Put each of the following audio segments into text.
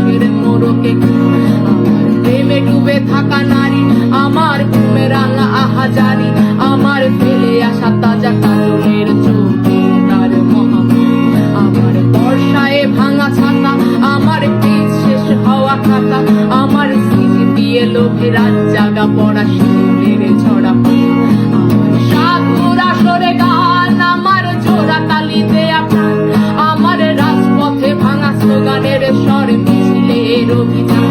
চোখের মোড়কে আমার প্রেমে ডুবে থাকা নারী, আমার ঘুমে রাঙা আহাজারি, আমার ফেলে আসা তাজা কাজলের চোখে তার মহামূল, আমার বর্ষায় ভাঙা ছাতা, আমার পেজ শেষ হওয়া খাতা, আমার স্মৃতি দিয়ে লোভে রাত জাগা পড়া শিশুদের ছড়া, আমার সাধুর আসরে গান, আমার জোড়া তালি দেয়া প্রাণ, আমার রাজপথে ভাঙা স্লোগানের স্বর মিছিলের অভিযান,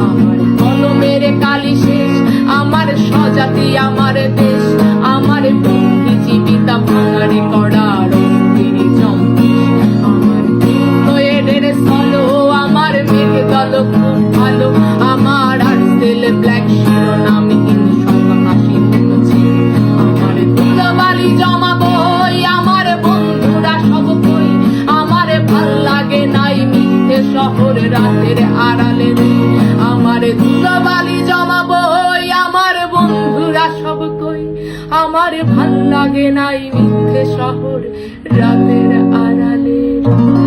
আমার কলমের কালি শেষ, আমার স্বজাতি আমার দেশ, আমার বন্ধি জীবিতা ভাঙারে কড়ার অস্থির জম্পেশ, আমার নয়ের সলো, আমার মেঘ দল খুব ভালো, আমার আর্সেল ব্ল্যাক শিরোনামহীন সব হাসি মুছে, আমার ধুলোবালি জমা বই, আমার বন্ধুরা সব কই, আমার ভাল লাগে নাই মিথ্যে শহর রাতের আড়ালে রে, আমার ধুলোবালি জমা বই, আমার বন্ধুরা সব কই, আমার ভাল লাগে নাই মিথ্যে শহর রাতের আড়ালে রে।